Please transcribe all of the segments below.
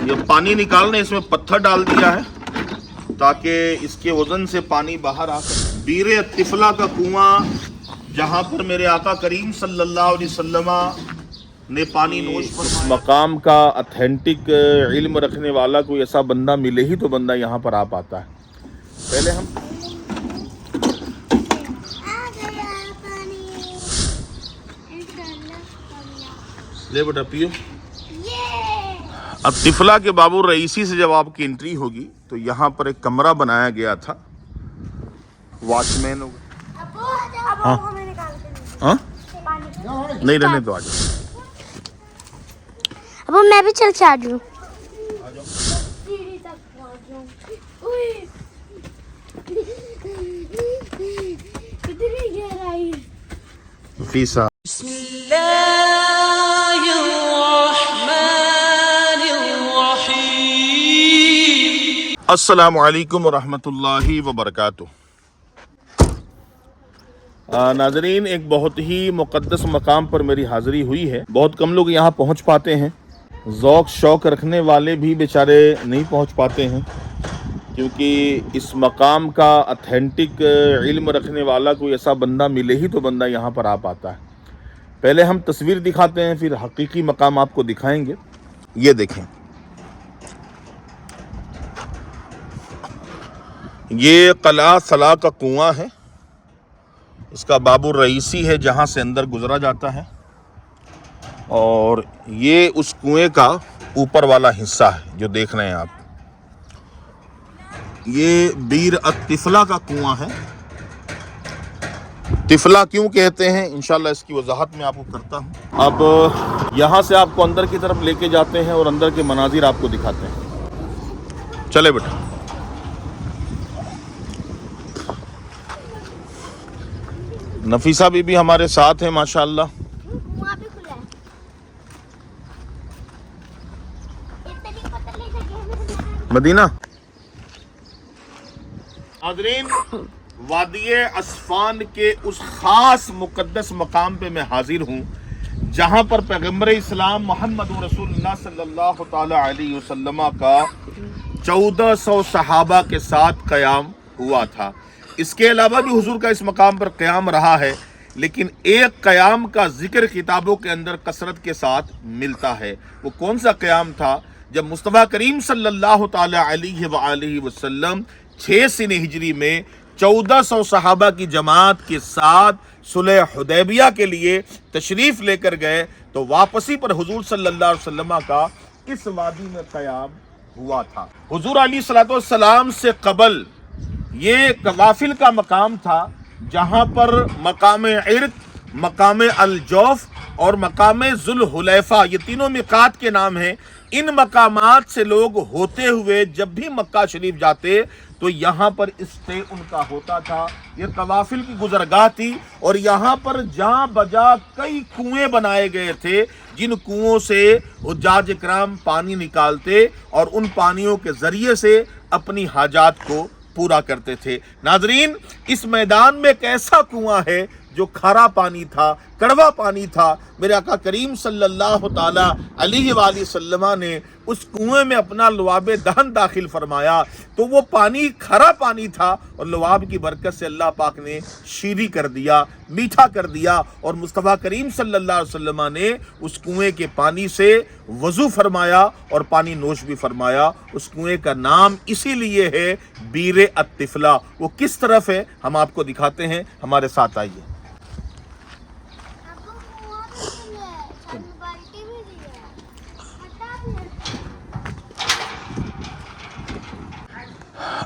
ये पानी निकालने इसमें पत्थर डाल दिया है ताकि इसके वजन से पानी बाहर आ सके। बीर तिफला का कुआं जहां पर मेरे आका करीम सल्लल्लाहु अलैहि वसल्लम ने पानी नोश पर इस मकाम का ऑथेंटिक इल्म रखने वाला कोई ऐसा बंदा मिले ही तो बंदा यहाँ पर आ पाता है। पहले हम ले बेटा पियो। अब तिफला के बाबू रईसी से जब आपकी एंट्री होगी तो यहाँ पर एक कमरा बनाया गया था, वॉचमैन होगा। हाँ हाँ नहीं रहने दो, आ जाओ। अब मैं भी चल आ जाऊं। कितनी गहराई फीसा। अस्सलामु अलैकुम रहमतुल्लाहि व बरकातुहू। नाज़रीन, एक बहुत ही मुक़द्दस मकाम पर मेरी हाज़िरी हुई है। बहुत कम लोग यहाँ पहुँच पाते हैं, ज़ौक़ शौक़ रखने वाले भी बेचारे नहीं पहुँच पाते हैं, क्योंकि इस मकाम का ऑथेंटिक इल्म रखने वाला कोई ऐसा बंदा मिले ही तो बंदा यहाँ पर आ पाता है। पहले हम तस्वीर दिखाते हैं, फिर हकीकी मकाम आपको दिखाएंगे। ये देखें, ये कला सला का कुआं है, इसका बाबू रईसी है जहाँ से अंदर गुजरा जाता है, और ये उस कुएं का ऊपर वाला हिस्सा है जो देख रहे हैं आप। ये बीर तिफला का कुआं है। तिफला क्यों कहते हैं, इंशाल्लाह इसकी वजाहत मैं आपको करता हूँ। अब यहाँ से आपको अंदर की तरफ लेके जाते हैं और अंदर के मनाजिर आपको दिखाते हैं। चले बेटा। नफीसा बीबी हमारे साथ है माशाअल्लाह। वहाँ पे खुला है। मदीना। नाज़रीन, वादिये अस्फान के उस खास मुकद्दस मकाम पे मैं हाजिर हूँ जहाँ पर पैगम्बर इस्लाम मोहम्मद रसूलुल्लाह सल्लल्लाहु ताला अलैहि वसल्लम का 1400 सहाबा के साथ क़याम हुआ था। इसके अलावा भी हुजूर का इस मकाम पर क़याम रहा है, लेकिन एक क़याम का जिक्र किताबों के अंदर कसरत के साथ मिलता है। वो कौन सा क़याम था? जब मुस्तफ़ा करीम सल्लल्लाहु ताला अलैहि वसल्लम 6 सिने हिजरी में 1400 सहाबा की जमात के साथ सुलह हुदैबिया के लिए तशरीफ लेकर गए, तो वापसी पर हुजूर सल्लल्लाहु अलैहि वसल्लम का इस वादी में क़याम हुआ था। हुजूर अलैहिस्सलातु वस्सलाम से कबल ये कवाफिल का मकाम था, जहाँ पर मकाम इर्क, मकाम अल-जौफ और मकाम जुल हुलैफा, ये तीनों मिकात के नाम हैं। इन मकामात से लोग होते हुए जब भी मक्का शरीफ जाते तो यहाँ पर स्टे उनका होता था। ये कवाफिल की गुजरगाह थी, और यहाँ पर जहाँ बजा कई कुएं बनाए गए थे, जिन कुओं से हुज्जाज इकराम पानी निकालते और उन पानियों के ज़रिए से अपनी हाजात को पूरा करते थे। नाजरीन, इस मैदान में एक ऐसा कुआं है जो खारा पानी था, कड़वा पानी था। मेरे आका करीम सल्लल्लाहु ताला अलैहि वसल्लम ने उस कुएं में अपना लुआब दहन दाखिल फरमाया, तो वो पानी खारा पानी था, और लुआब की बरकत से अल्लाह पाक ने शीरी कर दिया, मीठा कर दिया, और मुस्तफ़ा करीम सल्लल्लाहु अलैहि वसल्लम ने उस कुएं के पानी से वज़ू फरमाया और पानी नोश भी फरमाया। उस कुएं का नाम इसीलिए है बीर तिफला। वो किस तरफ है हम आपको दिखाते हैं, हमारे साथ आइए।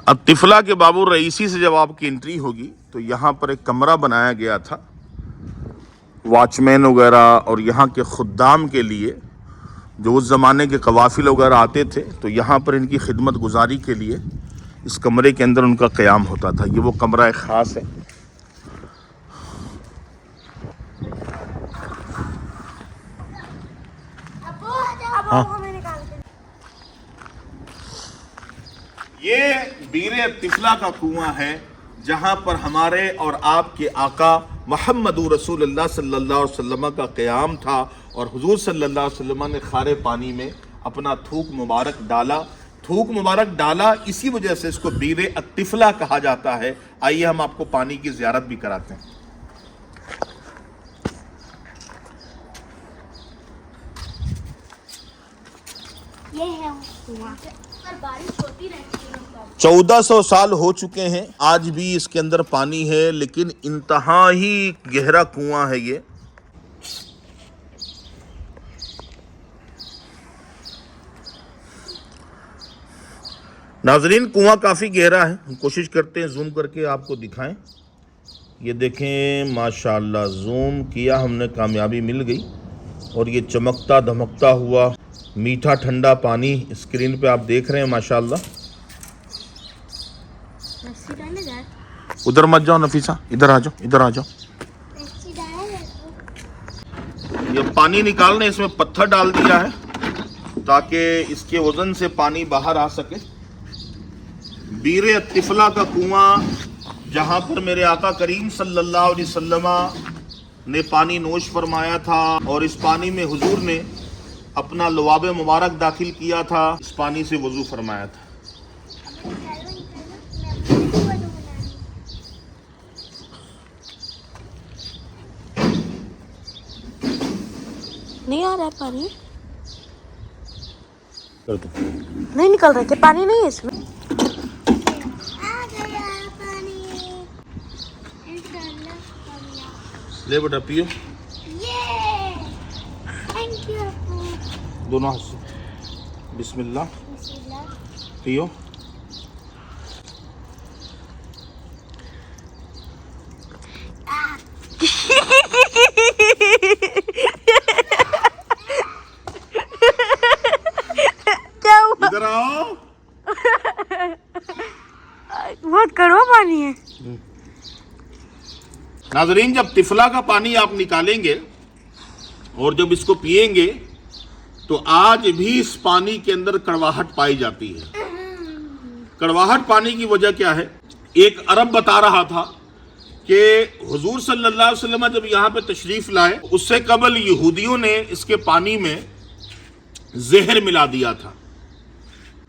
अब तिफला के बाबू रईसी से जब आपकी एंट्री होगी तो यहाँ पर एक कमरा बनाया गया था, वॉचमैन वगैरह और यहाँ के खुद्दाम के लिए, जो उस ज़माने के कवाफिल वगैरह आते थे, तो यहाँ पर इनकी खिदमत गुजारी के लिए इस कमरे के अंदर उनका क़याम होता था। ये वो कमरा एक ख़ास है। हाँ, ये बीर तिफला का कुआं है जहां पर हमारे और आपके आका मोहम्मद रसूलुल्लाह सल्लल्लाहु अलैहि वसल्लम का क़याम था, और हुजूर सल्लल्लाहु अलैहि वसल्लम ने खारे पानी में अपना थूक मुबारक डाला। थूक मुबारक डाला इसी वजह से इसको बीरे अतिफला कहा जाता है। आइए हम आपको पानी की ज़ियारत भी कराते हैं। ये है कुआं, पर बारिश होती रहती है। 1400 साल हो चुके हैं, आज भी इसके अंदर पानी है, लेकिन इंतहा ही गहरा कुआं है ये। नाजरीन, कुआं काफ़ी गहरा है, हम कोशिश करते हैं जूम करके आपको दिखाएं। ये देखें, माशाल्लाह जूम किया हमने, कामयाबी मिल गई। और ये चमकता धमकता हुआ मीठा ठंडा पानी स्क्रीन पे आप देख रहे हैं माशाल्लाह। उधर मत जाओ नफीसा, इधर आ जाओ, इधर आ जाओ। ये पानी निकालने इसमें पत्थर डाल दिया है ताकि इसके वजन से पानी बाहर आ सके। बीरे अतिफला का कुआं, जहां पर मेरे आका करीम सल्लल्लाहु अलैहि वसल्लम ने पानी नोश फरमाया था, और इस पानी में हुजूर ने अपना लुआब मुबारक दाखिल किया था, इस पानी से वजू फरमाया था। नहीं आ रहा है पानी, नहीं निकल रहे थे, पानी नहीं है इसमें। आ गया पानी, इंशाल्लाह आ गया। ले बेटा पियो, ये थैंक यू अप्पू। दोनों हाथ से बिस्मिल्लाह, बिस्मिल्लाह। पियो। क्या हुआ? इधर आओ। बहुत कड़वा पानी है। नाजरीन, जब तिफला का पानी आप निकालेंगे और जब इसको पिएंगे तो आज भी इस पानी के अंदर कड़वाहट पाई जाती है। कड़वाहट पानी की वजह क्या है? एक अरब बता रहा था कि हुजूर सल्लल्लाहु अलैहि वसल्लम जब यहाँ पे तशरीफ लाए, उससे कबल यहूदियों ने इसके पानी में जहर मिला दिया था।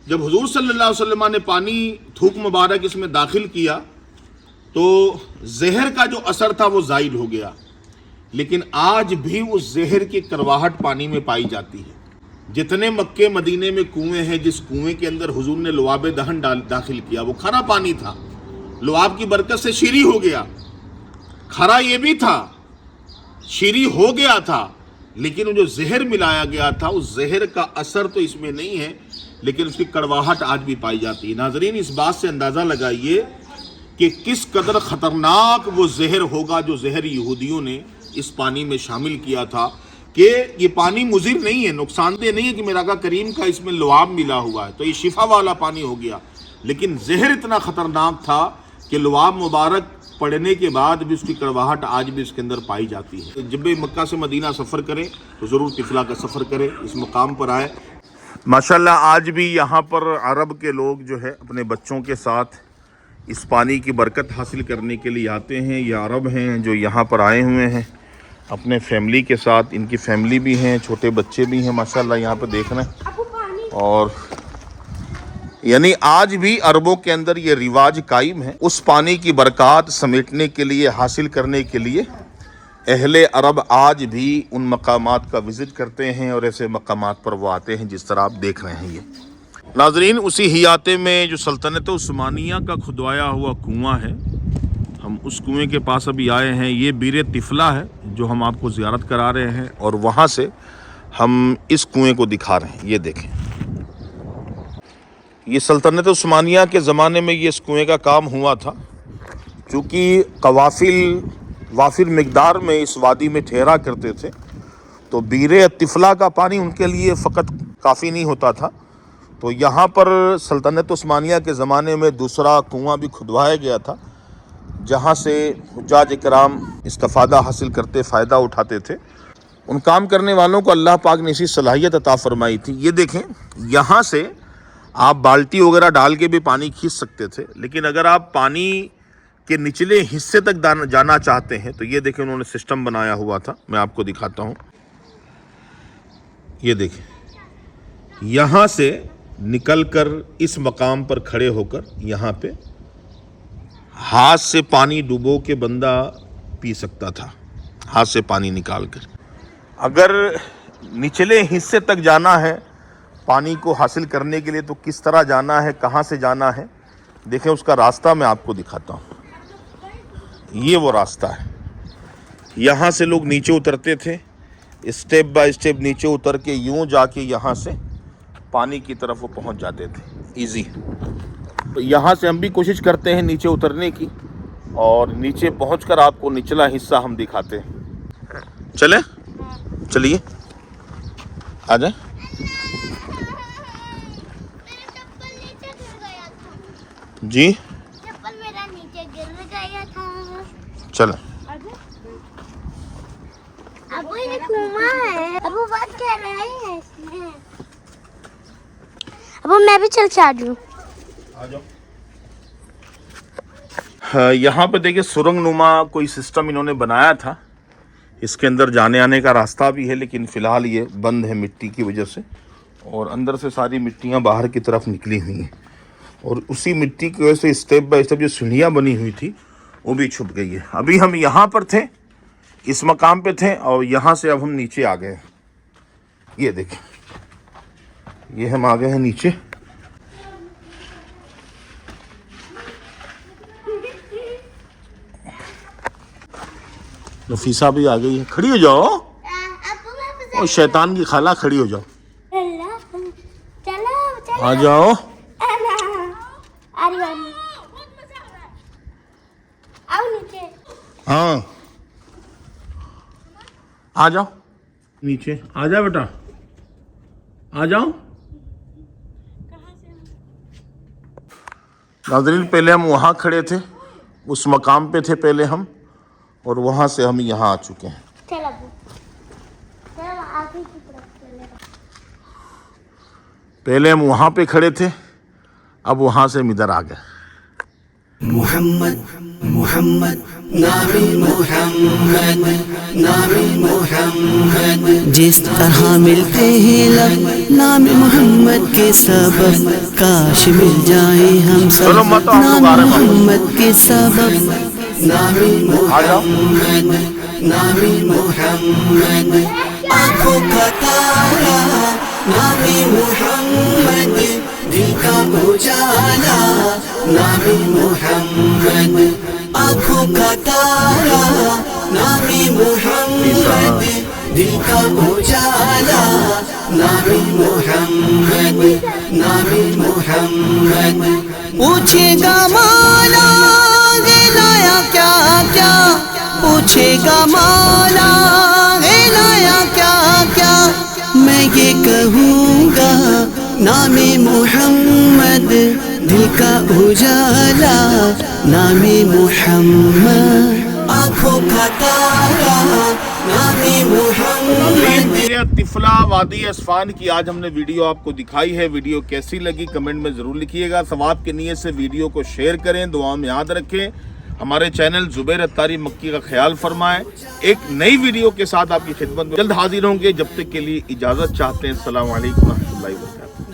जब हुजूर सल्लल्लाहु अलैहि वसल्लम ने पानी थूक मुबारक इसमें दाखिल किया तो जहर का जो असर था वो जाइल हो गया, लेकिन आज भी उस जहर की करवाहट पानी में पाई जाती है। जितने मक्के मदीने में कुएं हैं, जिस कुएं के अंदर हुजूर ने लुआब दहन दाखिल किया, वो खरा पानी था। लुआब की बरकत से शीरी हो गया, खरा ये भी था, शीरी हो गया था, लेकिन वो जो जहर मिलाया गया था उस जहर का असर तो इसमें नहीं है, लेकिन उसकी कड़वाहट आज भी पाई जाती है। नाजरीन, इस बात से अंदाज़ा लगाइए कि किस कदर ख़तरनाक वो जहर होगा जो जहर यहूदियों ने इस पानी में शामिल किया था। कि ये पानी मुज़िर नहीं है, नुकसानदेह नहीं है कि मेरा आका करीम का इसमें लुआब मिला हुआ है तो ये शिफा वाला पानी हो गया, लेकिन जहर इतना ख़तरनाक था कि लुआब मुबारक पड़ने के बाद भी उसकी कड़वाहट आज भी इसके अंदर पाई जाती है। जब भी मक्का से मदीना सफ़र करें तो ज़रूर तिफला का सफ़र करें, इस मुकाम पर आए। माशाल्लाह, आज भी यहाँ पर अरब के लोग जो है अपने बच्चों के साथ इस पानी की बरकत हासिल करने के लिए आते हैं। ये अरब हैं जो यहाँ पर आए हुए हैं अपने फैमिली के साथ, इनकी फैमिली भी हैं, छोटे बच्चे भी हैं माशाल्लाह यहाँ पर देख रहे हैं। और यानी आज भी अरबों के अंदर ये रिवाज कायम है, उस पानी की बरकत समेटने के लिए, हासिल करने के लिए अहले अरब आज भी उन मकामात का विज़िट करते हैं और ऐसे मकामात पर वो आते हैं जिस तरह आप देख रहे हैं। ये नाजरीन, उसी हियाते में जो सल्तनत उस्मानिया का खुदवाया हुआ कुआं है, हम उस कुएं के पास अभी आए हैं। ये बीरे तिफला है जो हम आपको ज़ियारत करा रहे हैं, और वहाँ से हम इस कुएं को दिखा रहे हैं। ये देखें, ये सल्तनत उस्मानिया के ज़माने में ये इस कुएं का काम हुआ था, चूँकि वाफिर मिकदार में इस वादी में ठहरा करते थे, तो बीरे तिफला का पानी उनके लिए फ़कत काफ़ी नहीं होता था। तो यहाँ पर सल्तनत उस्मानिया के ज़माने में दूसरा कुआं भी खुदवाया गया था, जहाँ से हुज्जाज इकराम इस्तिफ़ादा हासिल करते, फ़ायदा उठाते थे। उन काम करने वालों को अल्लाह पाक ने इसी सलाहियत अता फरमाई थी। ये देखें, यहाँ से आप बाल्टी वगैरह डाल के भी पानी खींच सकते थे, लेकिन अगर आप पानी के निचले हिस्से तक जाना चाहते हैं तो ये देखें, उन्होंने सिस्टम बनाया हुआ था। मैं आपको दिखाता हूँ। ये देखें, یہاں سے نکل کر اس مقام پر کھڑے ہو کر یہاں پہ ہاتھ سے پانی ڈبو کے بندہ پی سکتا تھا، ہاتھ سے پانی نکال کر۔ اگر نچلے حصے تک جانا ہے پانی کو حاصل کرنے کے لیے تو کس طرح جانا ہے، کہاں سے جانا ہے، دیکھیں اس کا راستہ میں آپ کو دکھاتا ہوں۔ یہ وہ راستہ ہے، یہاں سے لوگ نیچے اترتے تھے، اسٹیپ بائی اسٹیپ نیچے اتر کے یوں جا کے یہاں سے پانی کی طرف وہ پہنچ جاتے تھے، ایزی۔ تو یہاں سے ہم بھی کوشش کرتے ہیں نیچے اترنے کی، اور نیچے پہنچ کر آپ کو نچلا حصہ ہم دکھاتے ہیں۔ چلیں، چلیے آ جائیں۔ جی چپل میرا نیچے گر گیا تھا۔ چلیں۔ ابو یہ کنواں ہے، ابو بات کہہ رہے ہیں اس میں۔ ابو میں بھی چل چاہ دوں۔ یہاں پہ دیکھیں سرنگ نما کوئی سسٹم انہوں نے بنایا تھا، اس کے اندر جانے آنے کا راستہ بھی ہے، لیکن فی الحال یہ بند ہے مٹی کی وجہ سے، اور اندر سے ساری مٹیاں باہر کی طرف نکلی ہوئی ہیں، اور اسی مٹی کی وجہ سے اسٹیپ بائی اسٹیپ جو سیڑھیاں بنی ہوئی تھی وہ بھی چھپ گئی ہے۔ ابھی ہم یہاں پر تھے، اس مقام پہ تھے، اور یہاں سے اب ہم نیچے آ گئے ہیں۔ یہ دیکھیں، یہ ہم آ گئے ہیں نیچے۔ نفیسہ بھی آ گئی ہے، کھڑی ہو جاؤ، ابو میں اور شیطان کی خالہ کھڑی ہو جاؤ، چلو آ جاؤ۔ آؤ نیچے۔ ہاں آ جاؤ نیچے، آ جاؤ بیٹا، آ جاؤ۔ ناظرین پہلے ہم وہاں کھڑے تھے، اس مقام پہ تھے پہلے ہم، اور وہاں سے ہم یہاں آ چکے ہیں۔ چل ابو، چل آگے کی طرف چلے۔ پہلے ہم وہاں پہ کھڑے تھے، اب وہاں سے ہم ادھر آ گئے۔ محمد محمد نامی محمد نامی محمد، جس طرح ملتے ہیں لب نام محمد کے سبب، کاش مل جائیں ہم سب چلو مت ہم لوگ آ نام رہے ہیں۔ محمد کے سبب، نامی محمد نامی محمد، آنکھوں کا تارا نامی محمد، دل کا اجالا نامی محمد، آنکھوں کا تارا نامی محمد، دل کا اجالا نامی محمد نامی محمد، پوچھے گا مولا لایا کیا کیا، پوچھے گا مولا لایا کیا کیا، میں یہ کہوں گا نام محمد، دل کا اجالا نام محمد، آنکھوں کا تارا نام محمد۔ میرے طفلہ وادی اسفان کی آج ہم نے ویڈیو آپ کو دکھائی ہے۔ ویڈیو کیسی لگی کمنٹ میں ضرور لکھیے گا، ثواب کی نیت سے ویڈیو کو شیئر کریں، دعا میں یاد رکھیں، ہمارے چینل زبیر اتاری مکی کا خیال فرمائیں۔ ایک نئی ویڈیو کے ساتھ آپ کی خدمت میں جلد حاضر ہوں گے، جب تک کے لیے اجازت چاہتے ہیں۔ السلام علیکم و رحمۃ اللہ وبرکاتہ۔